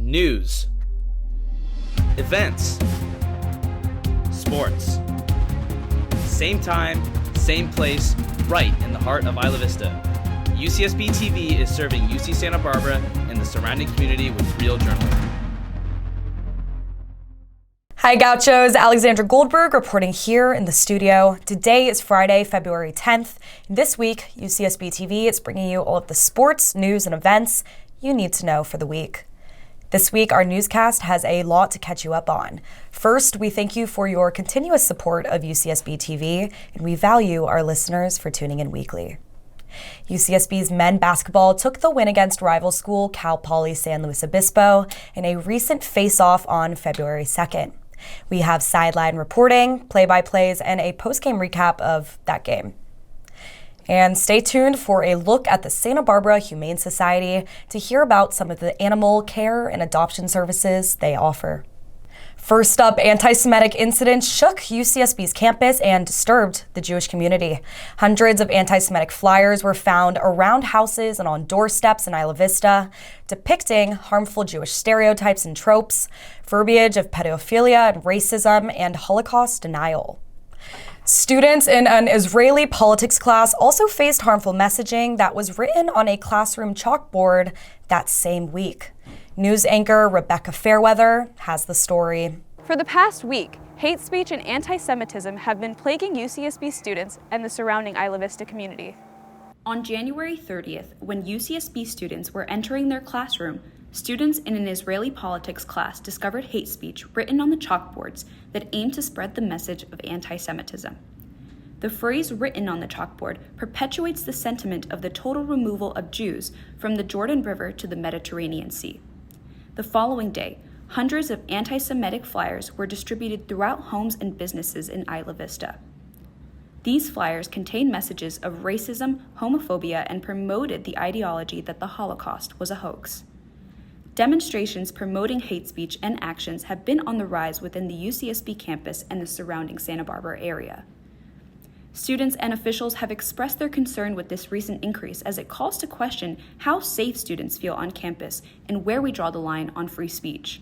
News, events, sports. Same time, same place, right in the heart of Isla Vista. UCSB TV is serving UC Santa Barbara and the surrounding community with real journalism. Hi Gauchos, Alexandra Goldberg reporting here in the studio. Today is Friday, February 10th. This week, UCSB TV is bringing you all of the sports, news, and events you need to know for the week. This week, our newscast has a lot to catch you up on. First, we thank you for your continuous support of UCSB TV, and we value our listeners for tuning in weekly. UCSB's men basketball took the win against rival school Cal Poly San Luis Obispo in a recent face-off on February 2nd. We have sideline reporting, play-by-plays, and a post-game recap of that game. And stay tuned for a look at the Santa Barbara Humane Society to hear about some of the animal care and adoption services they offer. First up, anti-Semitic incidents shook UCSB's campus and disturbed the Jewish community. Hundreds of anti-Semitic flyers were found around houses and on doorsteps in Isla Vista, depicting harmful Jewish stereotypes and tropes, verbiage of pedophilia and racism, and Holocaust denial. Students in an Israeli politics class also faced harmful messaging that was written on a classroom chalkboard that same week. News anchor Rebecca Fairweather has the story. For the past week, hate speech and anti-Semitism have been plaguing UCSB students and the surrounding Isla Vista community. On January 30th, when UCSB students were entering their classroom, students in an Israeli politics class discovered hate speech written on the chalkboards that aimed to spread the message of anti-Semitism. The phrase written on the chalkboard perpetuates the sentiment of the total removal of Jews from the Jordan River to the Mediterranean Sea. The following day, hundreds of anti-Semitic flyers were distributed throughout homes and businesses in Isla Vista. These flyers contained messages of racism, homophobia, and promoted the ideology that the Holocaust was a hoax. Demonstrations promoting hate speech and actions have been on the rise within the UCSB campus and the surrounding Santa Barbara area. Students and officials have expressed their concern with this recent increase as it calls to question how safe students feel on campus and where we draw the line on free speech.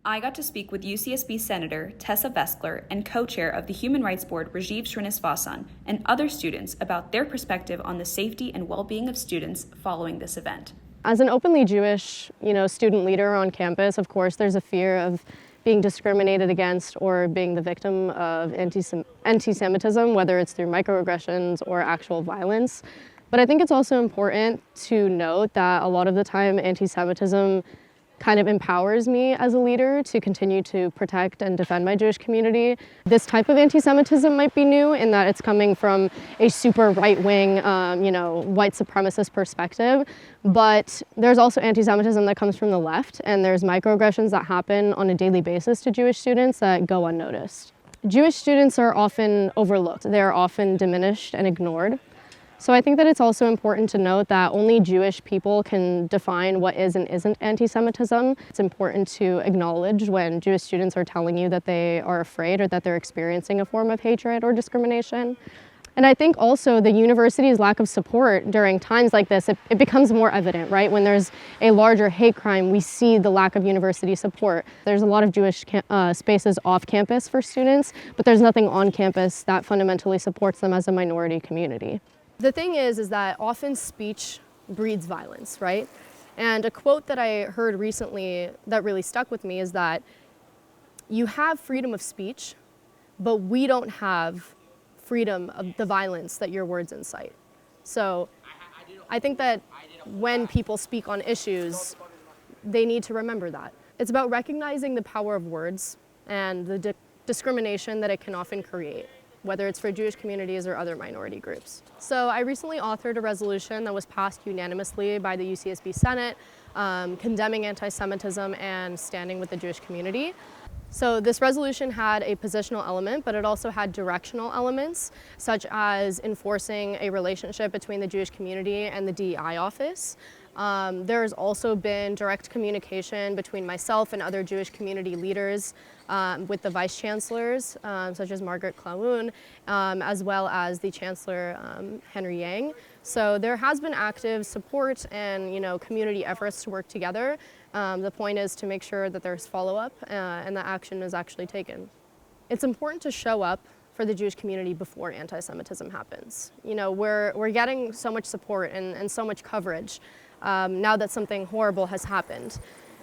I got to speak with UCSB Senator Tessa Veskler and co-chair of the Human Rights Board Rajiv Srinivasan and other students about their perspective on the safety and well-being of students following this event. As an openly Jewish, student leader on campus, of course, there's a fear of being discriminated against or being the victim of anti-Semitism, whether it's through microaggressions or actual violence. But I think it's also important to note that a lot of the time anti-Semitism kind of empowers me as a leader to continue to protect and defend my Jewish community. This type of anti-Semitism might be new in that it's coming from a super right-wing, white supremacist perspective, but there's also anti-Semitism that comes from the left, and there's microaggressions that happen on a daily basis to Jewish students that go unnoticed. Jewish students are often overlooked. They're often diminished and ignored. So I think that it's also important to note that only Jewish people can define what is and isn't anti-Semitism. It's important to acknowledge when Jewish students are telling you that they are afraid or that they're experiencing a form of hatred or discrimination. And I think also the university's lack of support during times like this, it becomes more evident, right? When there's a larger hate crime, we see the lack of university support. There's a lot of Jewish spaces off campus for students, but there's nothing on campus that fundamentally supports them as a minority community. The thing is that often speech breeds violence, right? And a quote that I heard recently that really stuck with me is that you have freedom of speech, but we don't have freedom of the violence that your words incite. So I think that when people speak on issues, they need to remember that. It's about recognizing the power of words and the discrimination that it can often create, whether it's for Jewish communities or other minority groups. So I recently authored a resolution that was passed unanimously by the UCSB Senate, condemning anti-Semitism and standing with the Jewish community. So this resolution had a positional element, but it also had directional elements, such as enforcing a relationship between the Jewish community and the DEI office. There's also been direct communication between myself and other Jewish community leaders with the vice chancellors, such as Margaret Klaun, as well as the chancellor, Henry Yang, So there has been active support and community efforts to work together. The point is to make sure that there's follow-up and that action is actually taken. It's important to show up for the Jewish community before anti-Semitism happens. We're getting so much support and so much coverage now that something horrible has happened.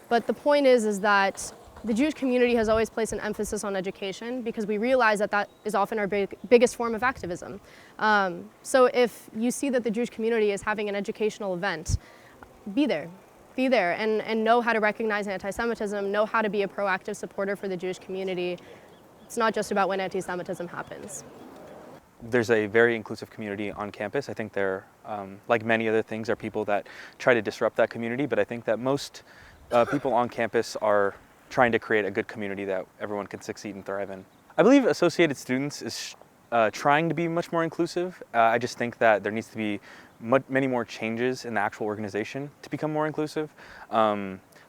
But the point is that the Jewish community has always placed an emphasis on education because we realize that is often our biggest form of activism. So if you see that the Jewish community is having an educational event, be there and know how to recognize anti-Semitism, know how to be a proactive supporter for the Jewish community. It's not just about when anti-Semitism happens. There's a very inclusive community on campus. I think there, like many other things, are people that try to disrupt that community, but I think that most people on campus are trying to create a good community that everyone can succeed and thrive in. I believe Associated Students is trying to be much more inclusive. I just think that there needs to be many more changes in the actual organization to become more inclusive.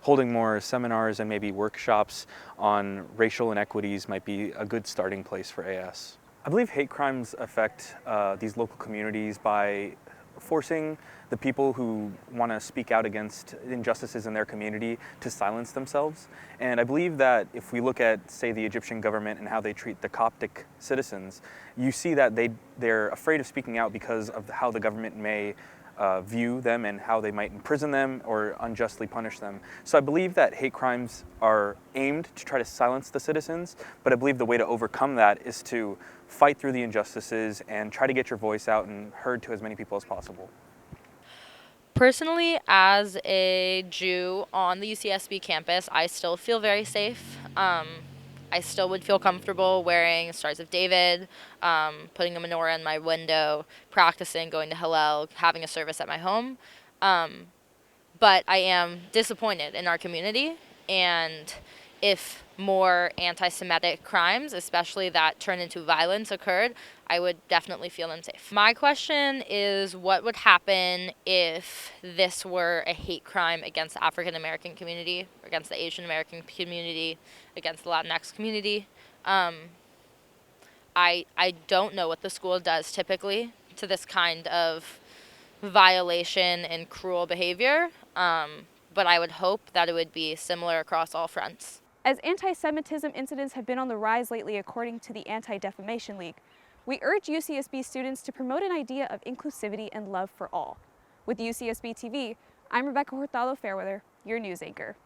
Holding more seminars and maybe workshops on racial inequities might be a good starting place for AS. I believe hate crimes affect these local communities by forcing the people who want to speak out against injustices in their community to silence themselves. And I believe that if we look at, say, the Egyptian government and how they treat the Coptic citizens, you see that they're afraid of speaking out because of how the government may view them and how they might imprison them or unjustly punish them. So I believe that hate crimes are aimed to try to silence the citizens, but I believe the way to overcome that is to fight through the injustices and try to get your voice out and heard to as many people as possible. Personally, as a Jew on the UCSB campus, I still feel very safe. I still would feel comfortable wearing Stars of David, putting a menorah in my window, practicing, going to Hillel, having a service at my home. But I am disappointed in our community, and if more anti-Semitic crimes, especially that turn into violence, occurred, I would definitely feel unsafe. My question is, what would happen if this were a hate crime against the African American community, or against the Asian American community, against the Latinx community? I don't know what the school does typically to this kind of violation and cruel behavior, but I would hope that it would be similar across all fronts. As anti-Semitism incidents have been on the rise lately, according to the Anti-Defamation League, we urge UCSB students to promote an idea of inclusivity and love for all. With UCSB TV, I'm Rebecca Hurtado Fairweather, your news anchor.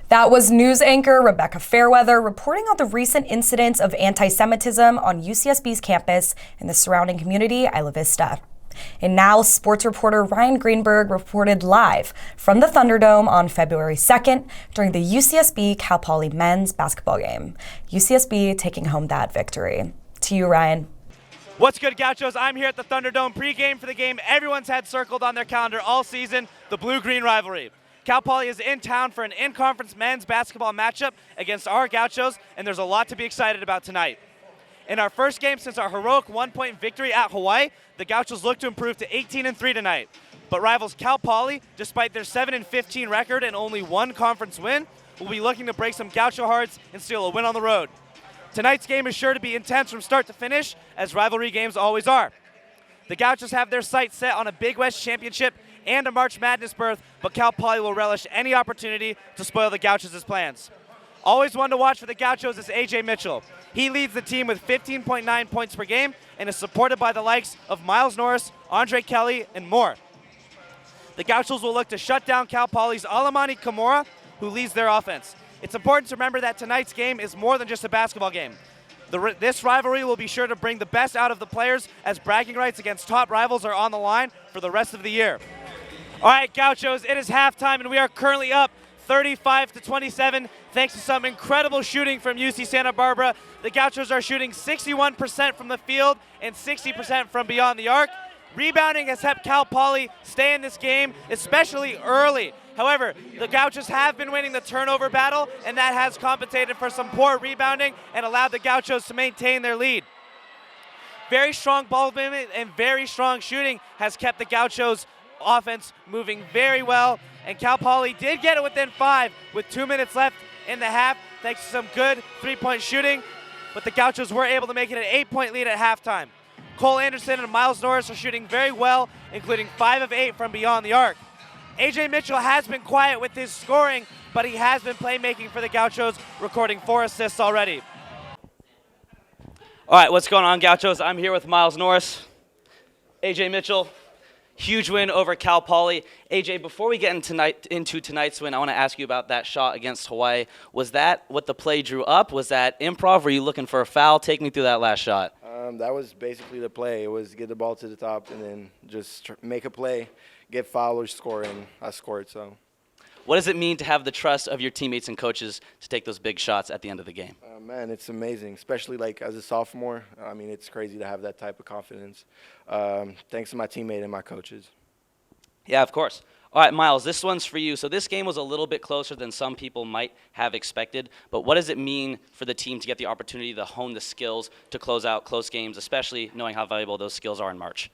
That was news anchor Rebecca Fairweather reporting on the recent incidents of anti-Semitism on UCSB's campus and the surrounding community, Isla Vista. And now, sports reporter Ryan Greenberg reported live from the Thunderdome on February 2nd during the UCSB Cal Poly men's basketball game. UCSB taking home that victory. To you, Ryan. What's good, Gauchos? I'm here at the Thunderdome pregame for the game everyone's had circled on their calendar all season, the Blue-Green rivalry. Cal Poly is in town for an in-conference men's basketball matchup against our Gauchos, and there's a lot to be excited about tonight. In our first game since our heroic one-point victory at Hawaii, the Gauchos look to improve to 18-3 tonight. But rivals Cal Poly, despite their 7-15 record and only one conference win, will be looking to break some Gaucho hearts and steal a win on the road. Tonight's game is sure to be intense from start to finish, as rivalry games always are. The Gauchos have their sights set on a Big West championship and a March Madness berth, but Cal Poly will relish any opportunity to spoil the Gauchos' plans. Always one to watch for the Gauchos is A.J. Mitchell. He leads the team with 15.9 points per game and is supported by the likes of Miles Norris, Andre Kelly, and more. The Gauchos will look to shut down Cal Poly's Alamani Kimura, who leads their offense. It's important to remember that tonight's game is more than just a basketball game. This rivalry will be sure to bring the best out of the players, as bragging rights against top rivals are on the line for the rest of the year. All right, Gauchos, it is halftime, and we are currently up 35-27, thanks to some incredible shooting from UC Santa Barbara. The Gauchos are shooting 61% from the field and 60% from beyond the arc. Rebounding has helped Cal Poly stay in this game, especially early. However, the Gauchos have been winning the turnover battle, and that has compensated for some poor rebounding and allowed the Gauchos to maintain their lead. Very strong ball movement and very strong shooting has kept the Gauchos offense moving very well, and Cal Poly did get it within 5 with 2 minutes left in the half thanks to some good three-point shooting, but the Gauchos were able to make it an 8-point lead at halftime. Cole Anderson and Miles Norris are shooting very well, including 5 of 8 from beyond the arc. AJ Mitchell has been quiet with his scoring, but he has been playmaking for the Gauchos, recording 4 assists already. All right, what's going on, Gauchos? I'm here with Miles Norris, AJ Mitchell. Huge win over Cal Poly. AJ, before we get into tonight's win, I want to ask you about that shot against Hawaii. Was that what the play drew up? Was that improv? Were you looking for a foul? Take me through that last shot. That was basically the play. It was get the ball to the top and then just make a play, get foul or score, and I scored. So, what does it mean to have the trust of your teammates and coaches to take those big shots at the end of the game? Man, it's amazing, especially like as a sophomore. I mean, it's crazy to have that type of confidence. Thanks to my teammate and my coaches. Yeah, of course. All right, Miles, this one's for you. So this game was a little bit closer than some people might have expected, but what does it mean for the team to get the opportunity to hone the skills to close out close games, especially knowing how valuable those skills are in March?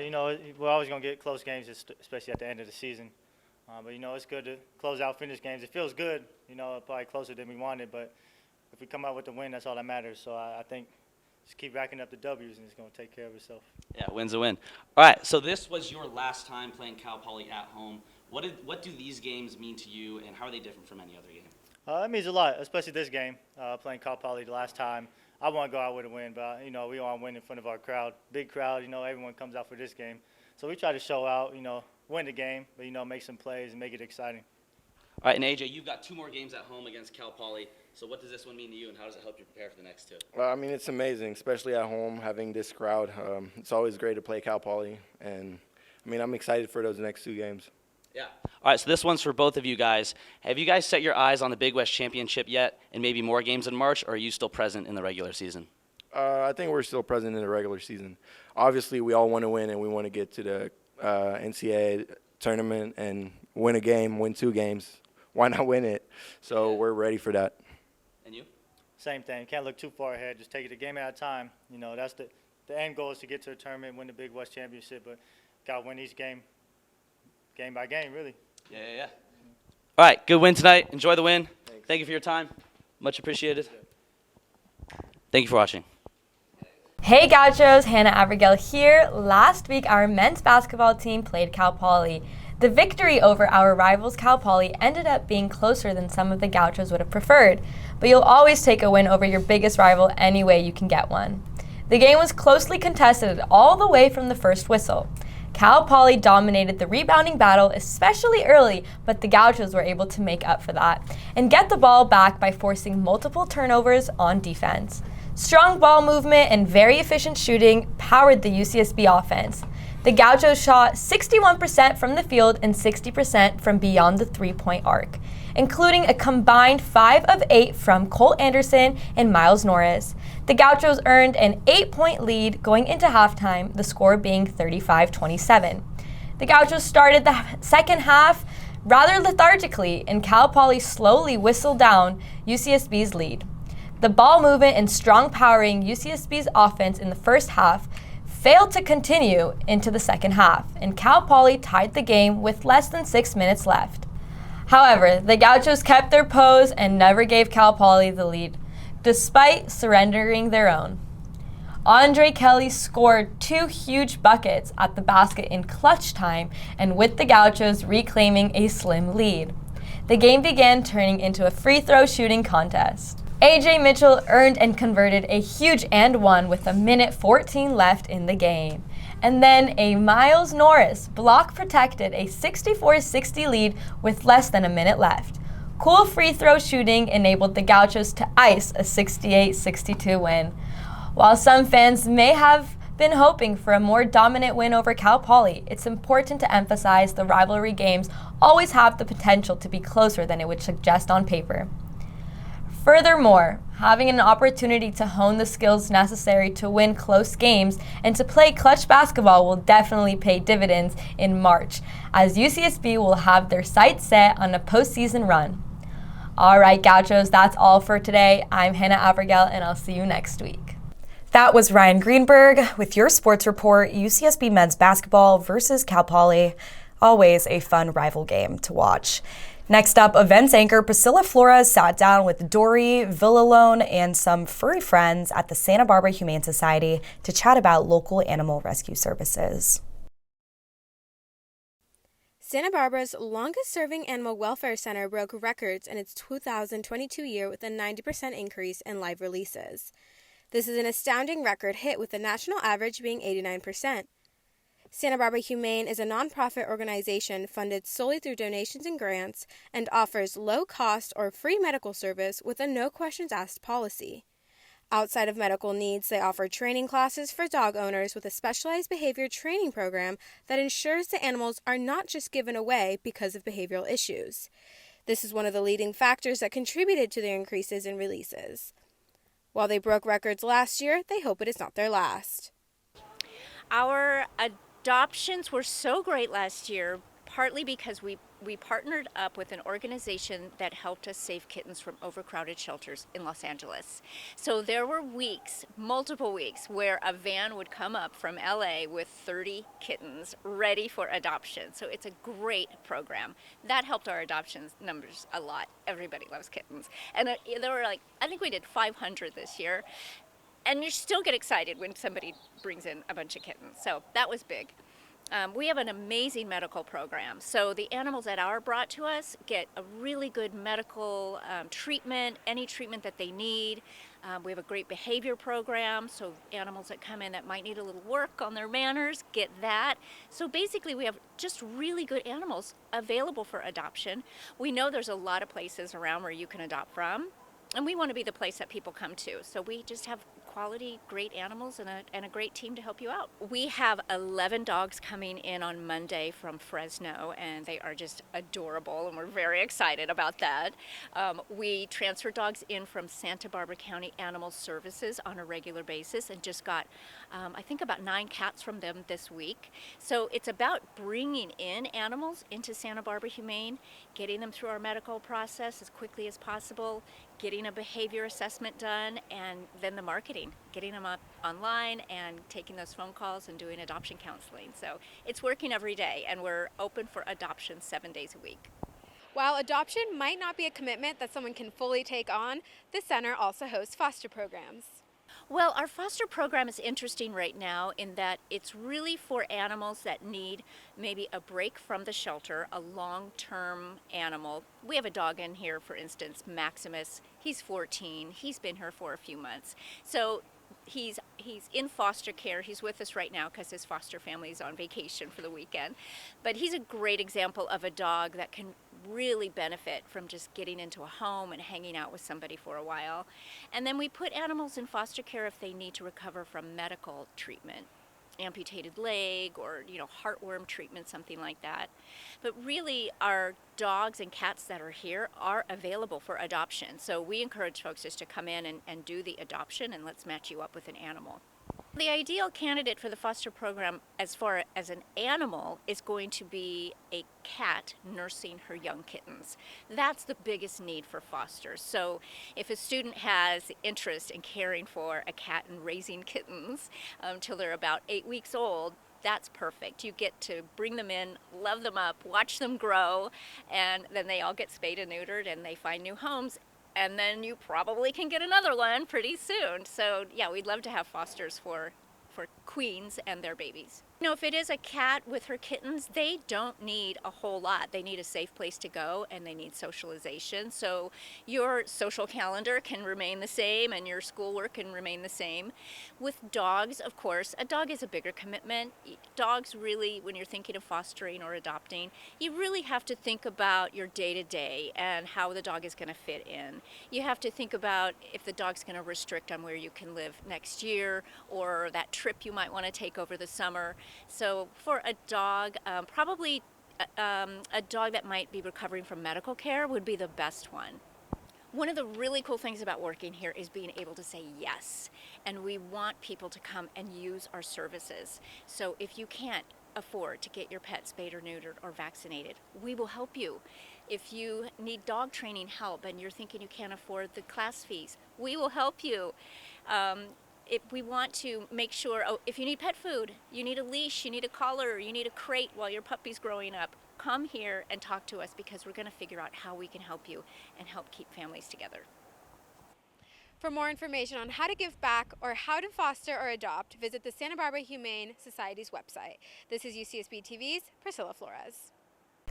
You know, we're always going to get close games, especially at the end of the season. But, you know, it's good to close out, finish games. It feels good, you know, probably closer than we wanted, but if we come out with the win, that's all that matters. So I think just keep racking up the W's, and it's going to take care of itself. Yeah, win's a win. All right, so this was your last time playing Cal Poly at home. What do these games mean to you, and how are they different from any other game? It means a lot, especially this game, playing Cal Poly the last time. I want to go out with a win, but, you know, we want to win in front of our crowd. Big crowd, you know, everyone comes out for this game. So we try to show out, you know, win the game, but, you know, make some plays and make it exciting. All right, and AJ, you've got 2 more games at home against Cal Poly. So what does this one mean to you, and how does it help you prepare for the next 2? I mean, it's amazing, especially at home, having this crowd. It's always great to play Cal Poly, and, I mean, I'm excited for those next 2 games. Yeah. All right, so this one's for both of you guys. Have you guys set your eyes on the Big West Championship yet, and maybe more games in March, or are you still present in the regular season? I think we're still present in the regular season. Obviously, we all want to win, and we want to get to the NCAA tournament and win a game, win 2 games. Why not win it? So we're ready for that. And you? Same thing. Can't look too far ahead. Just take it a game at a time. You know, that's the end goal is to get to a tournament, win the Big West Championship, but got to win each game by game, really. Yeah. All right, good win tonight. Enjoy the win. Thanks. Thank you for your time. Much appreciated. Thank you for watching. Hey Gauchos, Hannah Abergel here. Last week, our men's basketball team played Cal Poly. The victory over our rivals Cal Poly ended up being closer than some of the Gauchos would have preferred, but you'll always take a win over your biggest rival any way you can get one. The game was closely contested all the way from the first whistle. Cal Poly dominated the rebounding battle, especially early, but the Gauchos were able to make up for that and get the ball back by forcing multiple turnovers on defense. Strong ball movement and very efficient shooting powered the UCSB offense. The Gauchos shot 61% from the field and 60% from beyond the 3-point arc, including a combined 5 of 8 from Cole Anderson and Miles Norris. The Gauchos earned an 8-point lead going into halftime, the score being 35-27. The Gauchos started the second half rather lethargically, and Cal Poly slowly whistled down UCSB's lead. The ball movement and strong powering UCSB's offense in the first half failed to continue into the second half, and Cal Poly tied the game with less than 6 minutes left. However, the Gauchos kept their pose and never gave Cal Poly the lead, despite surrendering their own. Andre Kelly scored 2 huge buckets at the basket in clutch time, and with the Gauchos reclaiming a slim lead. The game began turning into a free throw shooting contest. AJ Mitchell earned and converted a huge and one with 1:14 left in the game. And then a Miles Norris block protected a 64-60 lead with less than a minute left. Cool free throw shooting enabled the Gauchos to ice a 68-62 win. While some fans may have been hoping for a more dominant win over Cal Poly, it's important to emphasize the rivalry games always have the potential to be closer than it would suggest on paper. Furthermore, having an opportunity to hone the skills necessary to win close games and to play clutch basketball will definitely pay dividends in March, as UCSB will have their sights set on a postseason run. All right, Gauchos, that's all for today. I'm Hannah Abergel, and I'll see you next week. That was Ryan Greenberg with your sports report, UCSB men's basketball versus Cal Poly. Always a fun rival game to watch. Next up, events anchor Pricila Flores sat down with Dory, Villalone, and some furry friends at the Santa Barbara Humane Society to chat about local animal rescue services. Santa Barbara's longest-serving animal welfare center broke records in its 2022 year with a 90% increase in live releases. This is an astounding record hit, with the national average being 89%. Santa Barbara Humane is a nonprofit organization funded solely through donations and grants and offers low-cost or free medical service with a no-questions-asked policy. Outside of medical needs, they offer training classes for dog owners with a specialized behavior training program that ensures the animals are not just given away because of behavioral issues. This is one of the leading factors that contributed to the increases in releases. While they broke records last year, they hope it is not their last. Our adoptions were so great last year, partly because we partnered up with an organization that helped us save kittens from overcrowded shelters in Los Angeles. So there were weeks, multiple weeks, where a van would come up from LA with 30 kittens ready for adoption. So it's a great program. That helped our adoption numbers a lot. Everybody loves kittens. And there were I think we did 500 this year. And you still get excited when somebody brings in a bunch of kittens. So that was big. We have an amazing medical program. So the animals that are brought to us get a really good medical treatment, any treatment that they need. We have a great behavior program, so animals that come in that might need a little work on their manners get that. So basically we have just really good animals available for adoption. We know there's a lot of places around where you can adopt from, and we want to be the place that people come to. So we just have quality, great animals and a great team to help you out. We have 11 dogs coming in on Monday from Fresno, and they are just adorable, and we're very excited about that. We transfer dogs in from Santa Barbara County Animal Services on a regular basis, and just got, I think, about 9 cats from them this week. So it's about bringing in animals into Santa Barbara Humane, getting them through our medical process as quickly as possible, getting a behavior assessment done, and then the marketing, getting them up online and taking those phone calls and doing adoption counseling. So it's working every day, and we're open for adoption 7 days a week. While adoption might not be a commitment that someone can fully take on, the center also hosts foster programs. Well, our foster program is interesting right now in that it's really for animals that need maybe a break from the shelter, a long-term animal. We have a dog in here, for instance, Maximus. He's 14. He's been here for a few months. So he's in foster care. He's with us right now because his foster family is on vacation for the weekend. But he's a great example of a dog that can really benefit from just getting into a home and hanging out with somebody for a while. And then we put animals in foster care if they need to recover from medical treatment, amputated leg or heartworm treatment, something like that. But really our dogs and cats that are here are available for adoption. So we encourage folks just to come in and do the adoption, and let's match you up with an animal. The ideal candidate for the foster program as far as an animal is going to be a cat nursing her young kittens. That's the biggest need for fosters. So if a student has interest in caring for a cat and raising kittens till they're about 8 weeks old, that's perfect. You get to bring them in, love them up, watch them grow, and then they all get spayed and neutered and they find new homes. And then you probably can get another one pretty soon. So yeah, we'd love to have fosters for queens and their babies. If it is a cat with her kittens, they don't need a whole lot. They need a safe place to go, and they need socialization. So your social calendar can remain the same, and your schoolwork can remain the same. With dogs, of course, a dog is a bigger commitment. Dogs really, when you're thinking of fostering or adopting, you really have to think about your day-to-day and how the dog is going to fit in. You have to think about if the dog's going to restrict on where you can live next year, or that trip you might want to take over the summer. So for a dog, probably a dog that might be recovering from medical care would be the best one. One of the really cool things about working here is being able to say yes. And we want people to come and use our services. So if you can't afford to get your pet spayed or neutered or vaccinated, we will help you. If you need dog training help and you're thinking you can't afford the class fees, we will help you. if we want to make sure, if you need pet food, you need a leash, you need a collar, you need a crate while your puppy's growing up, come here and talk to us, because we're going to figure out how we can help you and help keep families together. For more information on how to give back or how to foster or adopt, visit the Santa Barbara Humane Society's website. This is UCSB TV's Pricila Flores.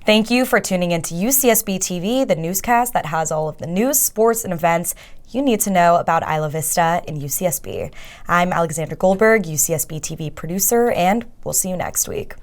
Thank you for tuning into UCSB TV, the newscast that has all of the news, sports, and events you need to know about Isla Vista in UCSB. I'm Alexandra Goldberg, UCSB TV producer, and we'll see you next week.